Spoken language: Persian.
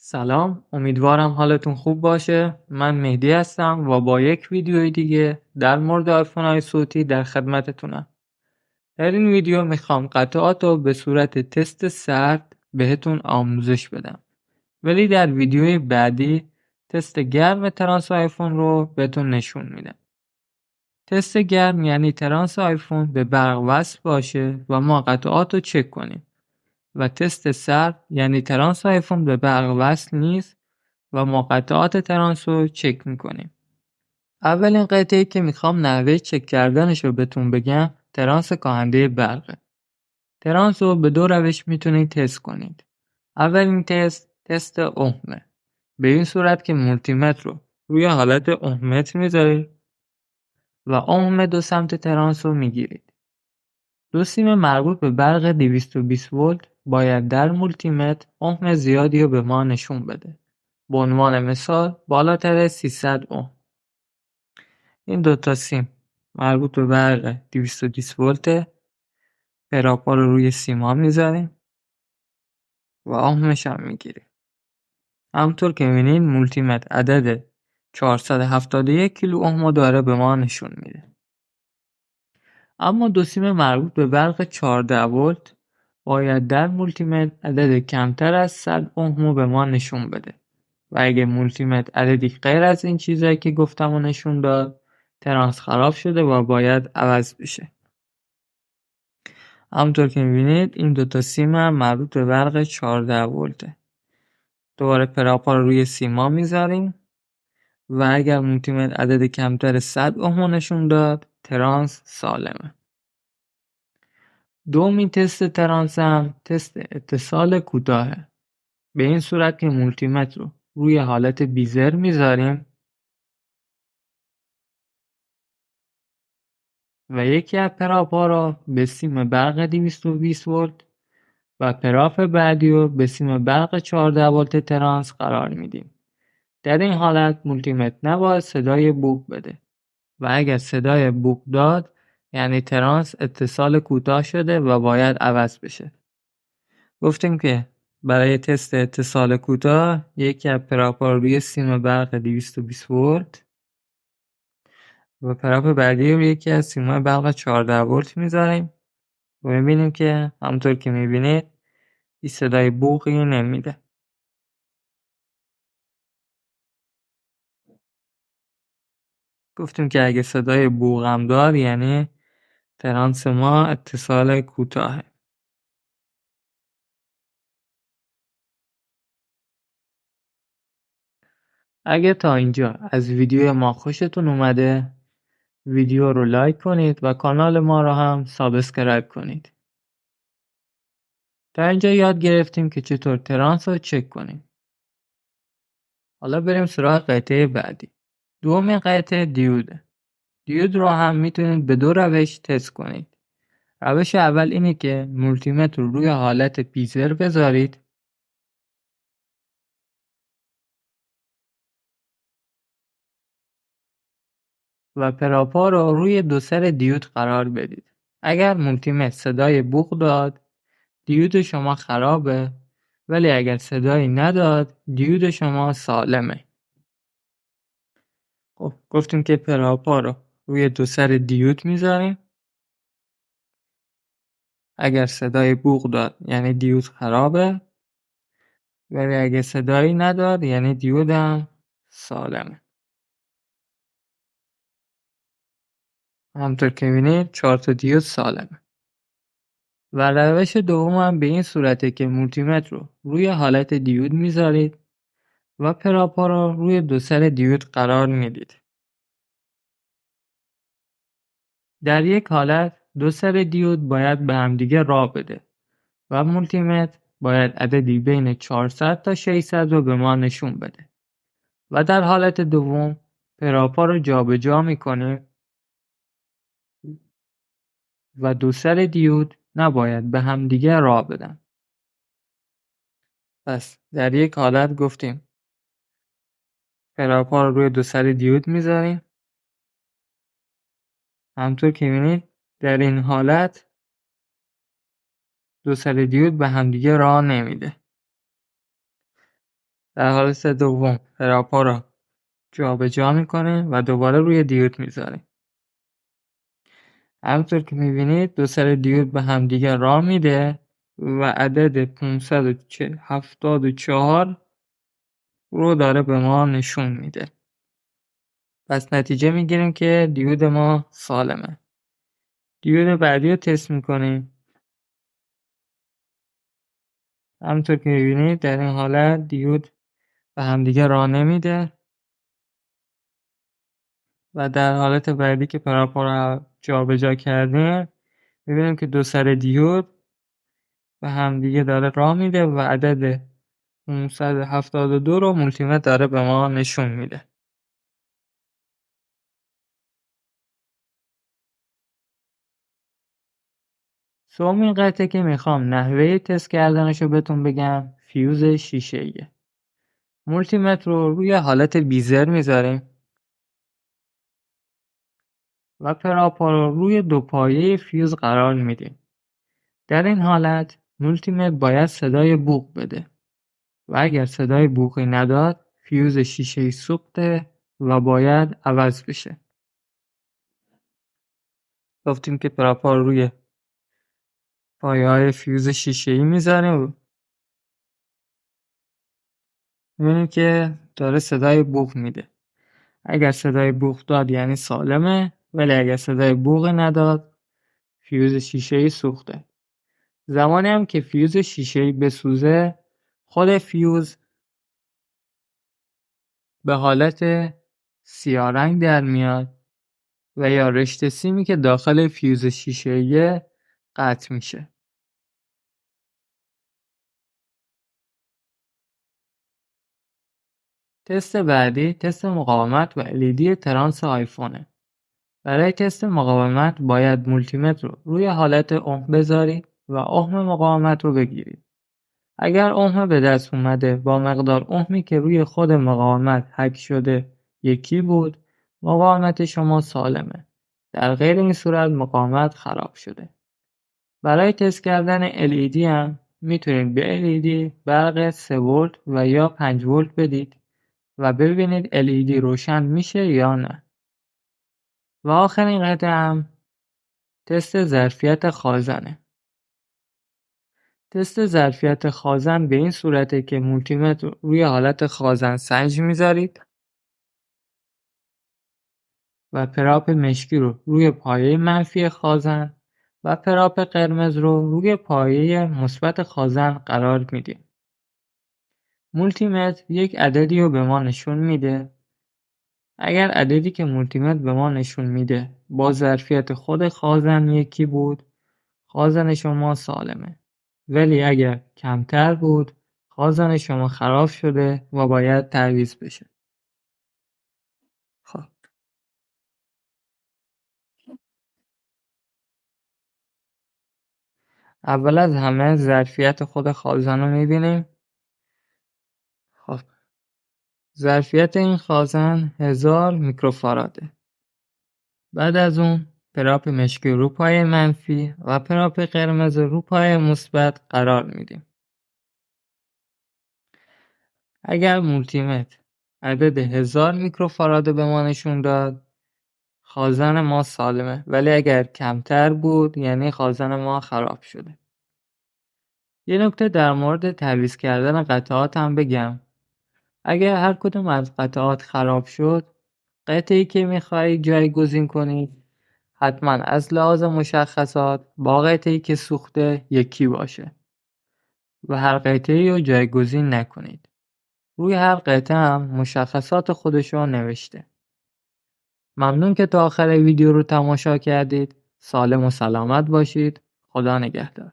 سلام، امیدوارم حالتون خوب باشه. من مهدی هستم و با یک ویدیوی دیگه در مورد آیفون‌های صوتی در خدمتتونم. در این ویدیو میخوام قطعات رو به صورت تست سرد بهتون آموزش بدم. ولی در ویدیوی بعدی تست گرم ترانس آیفون رو بهتون نشون میدم. تست گرم یعنی ترانس آیفون به برق وصل باشه و ما قطعات رو چک کنیم. و تست سرد یعنی ترانس آیفون به برق وصل نیست و ما قطعات ترانس رو چک میکنیم. اولین قطعه‌ای که میخوام نحوه چک کردنش رو بهتون بگم ترانس کاهنده برقه. ترانس رو به دو روش میتونید تست کنید. اولین تست اومه. به این صورت که مولتیمتر رو روی حالت اوممتر میذارید و اوم دو سمت ترانس رو میگیرید. دو سیم مربوط به برق 220 ولت باید در مولتیمتر اوم زیادی رو به ما نشون بده. به عنوان مثال بالاتر 300 اوم. این دوتا سیم مربوط به برق 220 ولته. پراپا رو روی سیما میذاریم و اومش هم میگیریم. همونطور که میبینید مولتیمتر عدد 471 کیلو اوم داره به ما نشون میده. اما دو سیم مربوط به برق 14 ولت باید در مولتیمتر عدد کمتر از 100 اوم به ما نشون بده. و اگه مولتیمتر عددی غیر از این چیزایی که گفتم و نشون داد ترانس خراب شده و باید عوض بشه. همونطور که میبینید این دوتا سیم هم مربوط به برق 14 ولته. دوباره پراپا رو روی سیما میذاریم و اگر مولتیمتر عدد کمتر 100 اوم نشون داد ترانس سالمه. دومین تست ترانس هم تست اتصال کوتاهه. به این صورت که مولتیمتر رو روی حالت بیزر میذاریم و یکی از پراپا رو به سیم برق 220 ولت و پراپ بعدی رو به سیم برق 14 ولت ترانس قرار میدیم. در این حالت مولتیمتر نباید صدای بوق بده و اگر صدای بوق داد یعنی ترانس اتصال کوتاه شده و باید عوض بشه. گفتیم که برای تست اتصال کوتاه یکی از پراپا رو روی سیم برق 220 ولت و پراپ بعدی رو یکی از سیم برق 14 ولت میذاریم و میبینیم که همونطور که میبینید این صدای بوقی نمیده. گفتیم که اگه صدای بوغم داد یعنی ترانس ما اتصال کوتاهه. اگه تا اینجا از ویدیو ما خوشتون اومده ویدیو رو لایک کنید و کانال ما رو هم سابسکرایب کنید. تا اینجا یاد گرفتیم که چطور ترانس رو چک کنیم. حالا بریم سراغ قطعه بعدی. دومین قطعه دیوده. دیود رو هم میتونید به دو روش تست کنید. روش اول اینه که مولتیمتر رو روی حالت بیزر بذارید و پراپا رو روی دو سر دیود قرار بدید. اگر مولتیمتر صدای بوق داد دیود شما خرابه، ولی اگر صدایی نداد دیود شما سالمه. خب گفتیم که پراپا رو روی دو سر دیود میذاریم. اگر صدای بوق داد یعنی دیود خرابه، ولی اگر صدایی نداد یعنی دیود هم سالمه. همطور که می‌بینید 4 تا دیود سالمه. و روش دوم هم به این صورته که مولتیمتر رو روی حالت دیود میذارید و پراپا رو روی دو سر دیود قرار میدید. در یک حالت دو سر دیود باید به همدیگه راه بده و مولتیمتر باید عددی بین 400 تا 600 رو به ما نشون بده. و در حالت دوم پراپا رو جابجا میکنیم و دو سر دیود نباید به همدیگه راه بدن. پس در یک حالت گفتیم پراپا رو روی دو سر دیود میذاریم. همطور که می‌بینید در این حالت دو سر دیود به همدیگه راه نمیده. در حالت دوم پراپا رو جابجا میکنیم و دوباره روی دیود میذاریم. همونطور که میبینید دو سر دیود به هم دیگه راه میده و عدد 574 رو داره به ما نشون میده. پس نتیجه میگیریم که دیود ما سالمه. دیود بعدی رو تست میکنیم. همونطور که میبینید در این حالت دیود به همدیگه راه نمیده و در حالت بعدی که پراپا رو جابجا کردیم میبینیم که دو سر دیود به همدیگه داره راه میده و عدد 572 رو مولتیمتر داره به ما نشون میده. سومین قطعه که میخوام نحوه تست کردنشو بهتون بگم فیوز شیشه‌ایه. مولتیمتر رو روی حالت بیزر میذاریم و پراپا رو روی دو پایه فیوز قرار میدیم. در این حالت مولتیمتر باید صدای بوق بده و اگر صدای بوقی نداد فیوز شیشه‌ای سوخته و باید عوض بشه. گفتیم که پراپا رو روی پایه‌های فیوز شیشه‌ای میذاریم. می‌بینیم که داره صدای بوق میده. اگر صدای بوق داد یعنی سالمه، ولی اگر صدای بوق نداد فیوز شیشه‌ای سوخته. زمانی هم که فیوز شیشه‌ای بسوزه خود فیوز به حالت سیاه رنگ در میاد و یا رشته سیمی که داخل فیوز شیشه‌ای قطع میشه. تست بعدی تست مقاومت و LED ترانس آیفونه. برای تست مقاومت باید مولتیمتر رو روی حالت اوم بذارید و اوم مقاومت رو بگیرید. اگر اوم به دست اومده با مقدار اومی که روی خود مقاومت حک شده یکی بود، مقاومت شما سالمه. در غیر این صورت مقاومت خراب شده. برای تست کردن LED هم میتونید به LED برق 3 ولت و یا 5 ولت بدید و ببینید LED روشن میشه یا نه. و آخرین قطعه هم تست ظرفیت خازنه. تست ظرفیت خازن به این صورته که مولتیمتر روی حالت خازن سنج میذارید و پراپ مشکی رو روی پایه منفی خازن و پراپ قرمز رو روی پایه مثبت خازن قرار میدیم. مولتیمتر یک عددی رو به ما نشون میده. اگر عددی که مولتیمتر به ما نشون میده با ظرفیت خود خازن یکی بود، خازن شما سالمه. ولی اگر کمتر بود خازن شما خراب شده و باید تعویض بشه. خب اول از همه ظرفیت خود خازن رو میبینیم. خب ظرفیت این خازن 1000 میکروفاراده. بعد از اون پراپ مشکی رو پای منفی و پراپ قرمز رو پای مثبت قرار میدیم. اگر مولتیمتر عدد 1000 میکروفاراد به ما نشون داد خازن ما سالمه، ولی اگر کمتر بود یعنی خازن ما خراب شده. یه نکته در مورد تعویض کردن قطعات هم بگم. اگر هر کدوم از قطعات خراب شد قطعی که میخواهید جایگزین کنید حتما از لحاظ مشخصات با قطعی که سوخته یکی باشه و هر قطعی رو جایگزین نکنید. روی هر قطعه هم مشخصات خودشو نوشته. ممنون که تا آخر ویدیو رو تماشا کردید. سالم و سلامت باشید. خدا نگهدار.